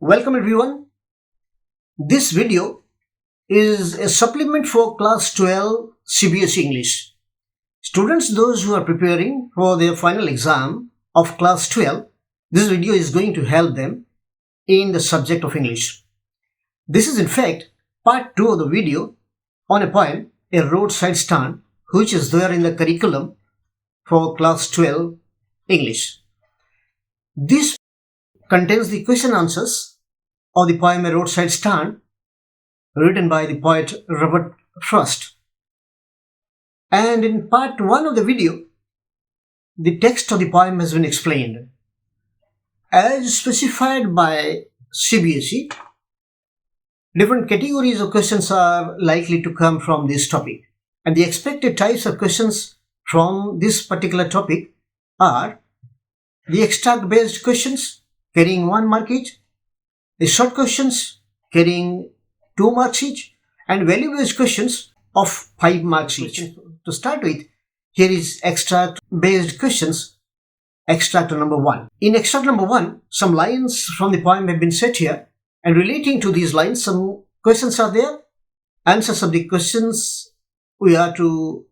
Welcome everyone. This video is a supplement for Class 12 CBSE English. Students, those who are preparing for their final exam of Class 12, this video is going to help them in the subject of English. This is in fact part 2 of the video on a poem, A Roadside Stand, which is there in the curriculum for Class 12 English. This contains the question answers of the poem A Roadside Stand, written by the poet Robert Frost. And in part 1 of the video, the text of the poem has been explained. As specified by CBSE, different categories of questions are likely to come from this topic. And the expected types of questions from this particular topic are the extract-based questions carrying 1 mark each, the short questions carrying 2 marks each, and value-based questions of 5 marks each. To start with, here is extract-based questions, extract number 1. In extract number 1, some lines from the poem have been set here, and relating to these lines, some questions are there. Answers of the questions we are to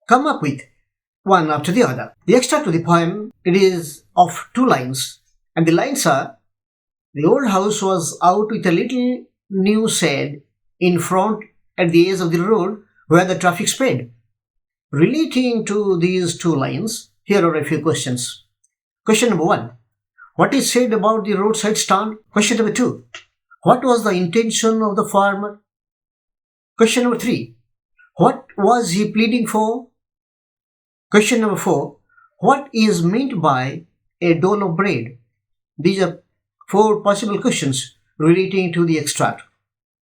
come up with, one after the other. The extract of the poem, it is of 2 lines, and the lines are: the old house was out with a little new shed in front at the edge of the road where the traffic sped. Relating to these 2 lines, here are a few questions. Question number 1. What is said about the roadside stand? Question number 2. What was the intention of the farmer? Question number 3. What was he pleading for? Question number 4. What is meant by a dole of bread? These are 4 possible questions relating to the extract,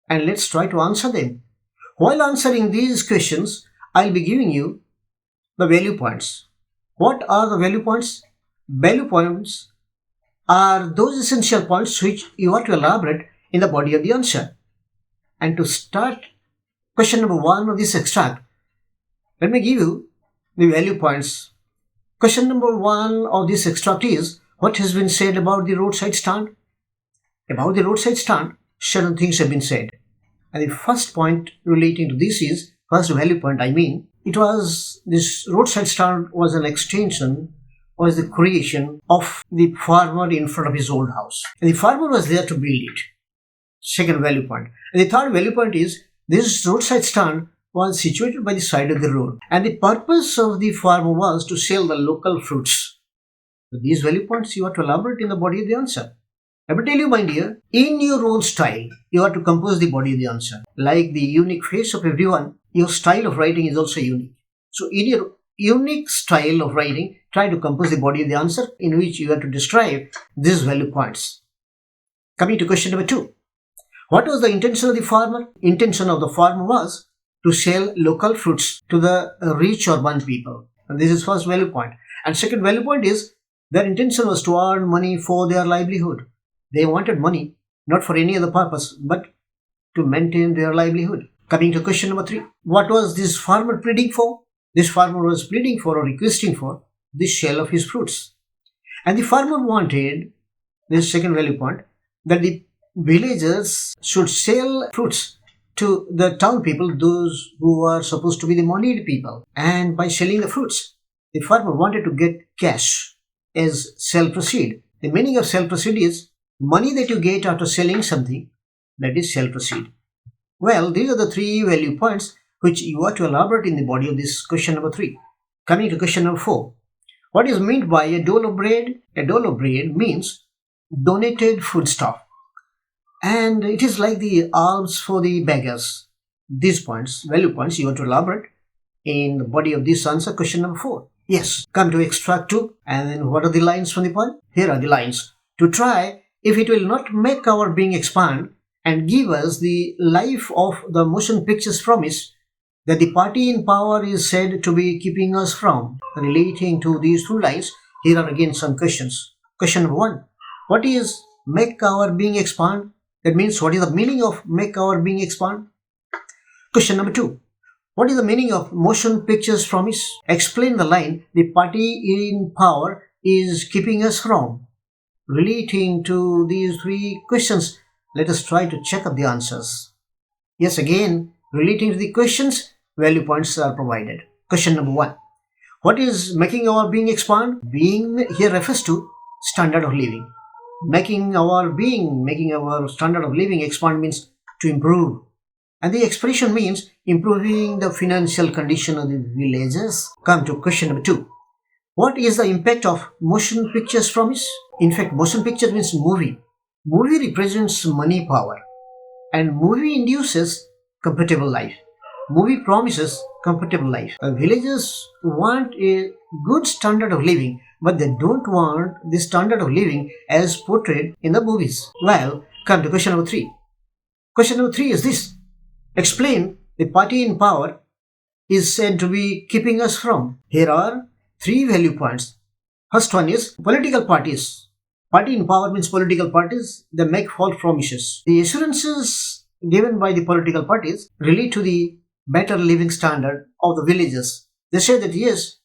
and let's try to answer them. While answering these questions, I'll be giving you the value points. What are the value points? Value points are those essential points which you are to elaborate in the body of the answer. And to start question number 1 of this extract, let me give you the value points. Question number 1 of this extract is: what has been said about the roadside stand? About the roadside stand, certain things have been said. And the first point relating to this is, first value point, this roadside stand was an extension, was the creation of the farmer in front of his old house. And the farmer was there to build it. Second value point. And the third value point is, this roadside stand was situated by the side of the road. And the purpose of the farmer was to sell the local fruits. With these value points, you are to elaborate in the body of the answer. I will tell you, my dear, in your own style, you are to compose the body of the answer. Like the unique face of everyone, your style of writing is also unique. So in your unique style of writing, try to compose the body of the answer in which you have to describe these value points. Coming to question number 2. What was the intention of the farmer? Intention of the farmer was to sell local fruits to the rich urban people. And this is first value point. And second value point is, their intention was to earn money for their livelihood. They wanted money, not for any other purpose, but to maintain their livelihood. Coming to question number 3. What was this farmer pleading for? This farmer was pleading for or requesting for the sale of his fruits. And the farmer wanted, this second value point, that the villagers should sell fruits to the town people, those who are supposed to be the moneyed people. And by selling the fruits, the farmer wanted to get cash as sale proceed. The meaning of sale proceed is money that you get after selling something, that is sale proceed. Well, these are the 3 value points which you are to elaborate in the body of this question number 3. Coming to question number 4. What is meant by a dole of bread? A dole of bread means donated foodstuff. And it is like the alms for the beggars. These points, value points, you are to elaborate in the body of this answer, question number 4. Yes, come to extract 2. And then what are the lines from the poem? Here are the lines. To try if it will not make our being expand and give us the life of the motion picture's promise that the party in power is said to be keeping us from. Relating to these 2 lines, here are again some questions. Question number 1. What is make our being expand? That means, what is the meaning of make our being expand? Question number 2. What is the meaning of motion picture's promise? Explain the line, the party in power is keeping us from. relating to these three questions, let us try to check up the answers. Yes, again, relating to the questions, value points are provided. Question number 1. What is making our being expand? Being here refers to standard of living. Making our standard of living expand means to improve. And the expression means improving the financial condition of the villagers. Come to question number 2. What is the impact of motion pictures promise? In fact, motion picture means movie. Movie represents money power. And movie induces comfortable life. Movie promises comfortable life. Villagers want a good standard of living, but they don't want the standard of living as portrayed in the movies. Well, come to question number 3. Question number 3 is this. Explain the party in power is said to be keeping us from. Here are 3 value points. First one is political parties. Party in power means political parties. They make false promises. The assurances given by the political parties relate to the better living standard of the villagers. They say that yes,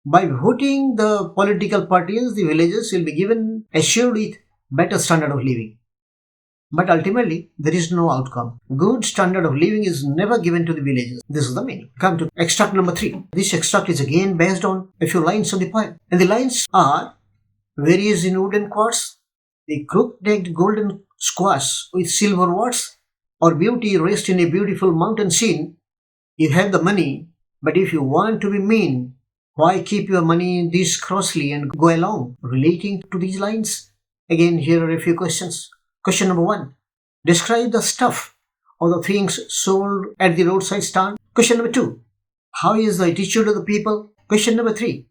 by voting the political parties, the villagers will be given assured with better standard of living. But ultimately, there is no outcome. Good standard of living is never given to the villagers. This is the meaning. Come to extract number 3. This extract is again based on a few lines of the poem. And the lines are: various in wooden quartz, the crook-necked golden squash with silver warts, or beauty rest in a beautiful mountain scene. You have the money, but if you want to be mean, why keep your money this crossly and go along? Relating to these lines, again here are a few questions. Question number 1. Describe the stuff or the things sold at the roadside stand. Question number 2. How is the attitude of the people? Question number 3.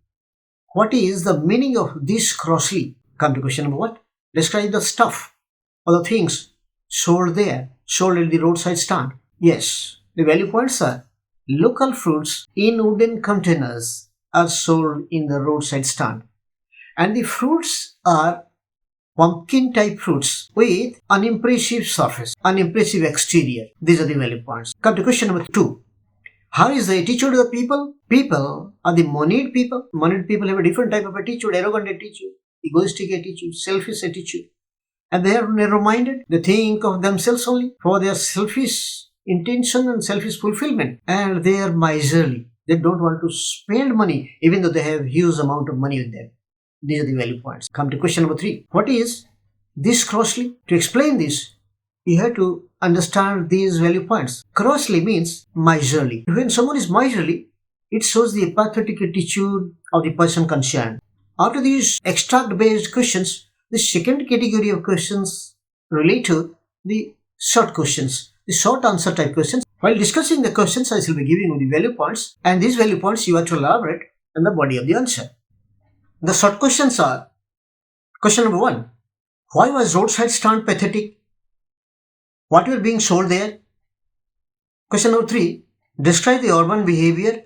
What is the meaning of this crossly? Come to question number 1. Describe the stuff or the things sold at the roadside stand. Yes, the value points are: local fruits in wooden containers are sold in the roadside stand. And the fruits are pumpkin type fruits with unimpressive surface, unimpressive exterior. These are the value points. Come to question number 2. How is the attitude of the people? People are the moneyed people. Moneyed people have a different type of attitude: arrogant attitude, egoistic attitude, selfish attitude. And they are narrow-minded. They think of themselves only for their selfish intention and selfish fulfillment. And they are miserly. They don't want to spend money even though they have huge amount of money with them. These are the value points. Come to question number 3. What is this crossly? To explain this, you have to understand these value points. Crossly means miserly. When someone is miserly, it shows the apathetic attitude of the person concerned. After these extract-based questions, the second category of questions relate to the short questions, the short answer type questions. While discussing the questions, I shall be giving you the value points, and these value points you have to elaborate in the body of the answer. The short questions are: question number 1. Why was roadside stand pathetic? What were being sold there? Question number 3. Describe the urban behavior.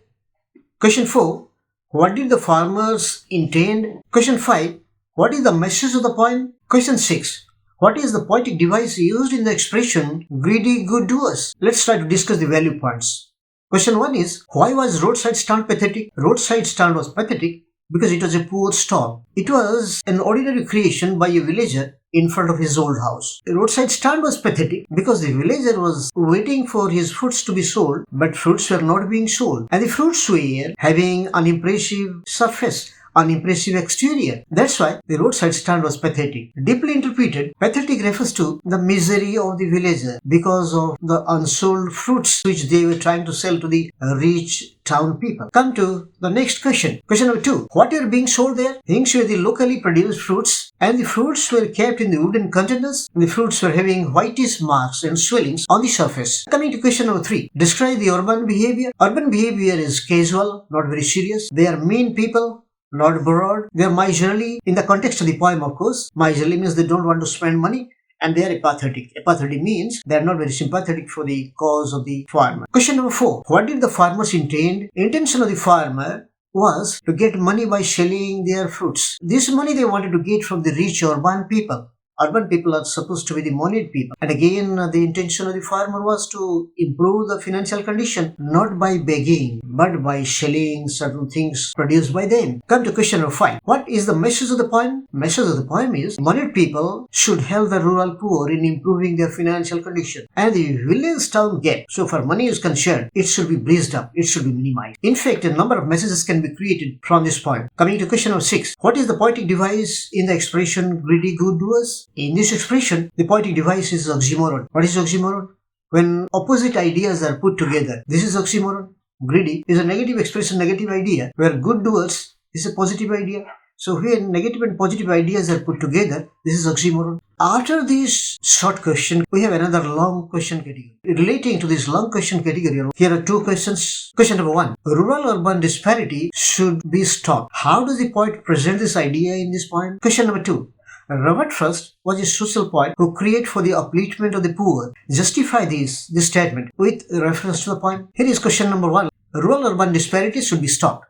Question 4. What did the farmers intend? Question 5. What is the message of the poem? Question 6. What is the poetic device used in the expression greedy good doers? Let's try to discuss the value points. Question 1 is: why was roadside stand pathetic? Roadside stand was pathetic because it was a poor stall. It was an ordinary creation by a villager in front of his old house. The roadside stand was pathetic because the villager was waiting for his fruits to be sold, but fruits were not being sold. And the fruits were having unimpressive surface, unimpressive exterior. That's why the roadside stand was pathetic. Deeply interpreted, pathetic refers to the misery of the villager because of the unsold fruits which they were trying to sell to the rich town people. Come to the next question. Question number 2. What were being sold there? Things were the locally produced fruits, and the fruits were kept in the wooden containers. The fruits were having whitish marks and swellings on the surface. Coming to question number 3. Describe the urban behavior. Urban behavior is casual, not very serious. They are mean people, not broad. They are miserly. In the context of the poem, of course, miserly means they don't want to spend money, and they are apathetic. Apathetic means they are not very sympathetic for the cause of the farmer. Question number 4. What did the farmers intend? Intention of the farmer was to get money by selling their fruits. This money they wanted to get from the rich urban people. Urban people are supposed to be the moneyed people. And again, the intention of the farmer was to improve the financial condition, not by begging. but by selling certain things produced by them. Come to question number 5. What is the message of the poem? Message of the poem is moneyed people should help the rural poor in improving their financial condition, and the village town gap. So far money is concerned, it should be breezed up, it should be minimized. In fact, a number of messages can be created from this poem. Coming to question number 6. What is the poetic device in the expression greedy good doers? In this expression, the poetic device is oxymoron. What is oxymoron? When opposite ideas are put together, this is oxymoron. Greedy is a negative expression, negative idea, where good doers is a positive idea. So when negative and positive ideas are put together, this is oxymoron. After this short question, we have another long question category. Relating to this long question category, here are 2 questions. Question number 1. Rural-urban disparity should be stopped. How does the poet present this idea in this poem? Question number 2. Robert Frost was a social poet who created for the upliftment of the poor. Justify this statement with reference to the poem. Here is question number 1. Rural-urban disparity should be stopped.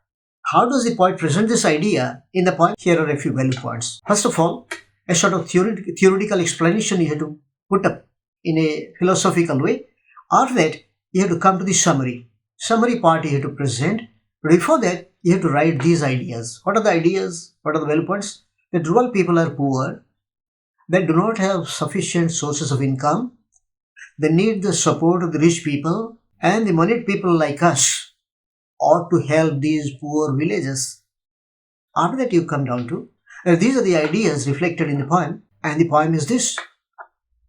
How does the poet present this idea in the poem? Here are a few value points. First of all, a sort of theoretical explanation you have to put up in a philosophical way. After that, you have to come to the summary. Summary part you have to present. But before that, you have to write these ideas. What are the ideas? What are the value points? That rural people are poor. They do not have sufficient sources of income. They need the support of the rich people, and the moneyed people like us ought to help these poor villages. After that, you come down to these are the ideas reflected in the poem, and the poem is this.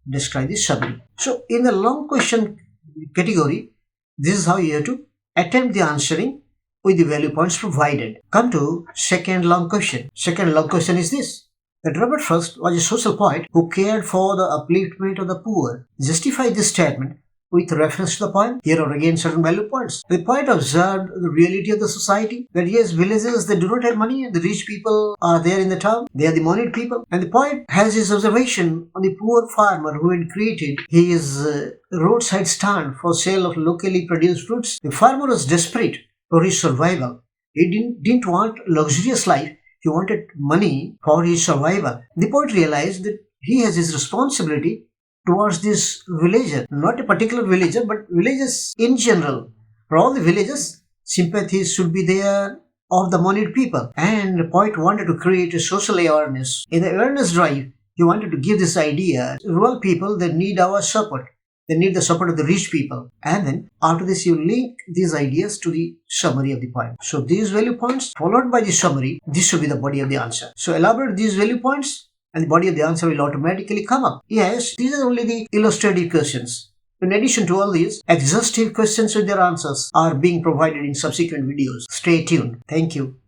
Describe the summary. So in the long question category, this is how you have to attempt the answering with the value points provided. Come to second long question. Second long question is this. That Robert Frost was a social poet who cared for the upliftment of the poor. Justify this statement with reference to the poem. Here are again certain value points. The poet observed the reality of the society, that yes, villages, they do not have money, and the rich people are there in the town. They are the moneyed people. And the poet has his observation on the poor farmer who had created his roadside stand for sale of locally produced fruits. The farmer was desperate for his survival. He didn't want luxurious life. He wanted money for his survival. The poet realized that he has his responsibility towards this villager, not a particular villager, but villagers in general. For all the villagers, sympathy should be there of the moneyed people. And the poet wanted to create a social awareness. In the awareness drive, he wanted to give this idea. Rural people, they need our support. They need the support of the rich people. And then after this, you link these ideas to the summary of the poem. So these value points followed by the summary, this should be the body of the answer. So elaborate these value points, and the body of the answer will automatically come up. Yes, these are only the illustrative questions. In addition to all these, exhaustive questions with their answers are being provided in subsequent videos. Stay tuned. Thank you.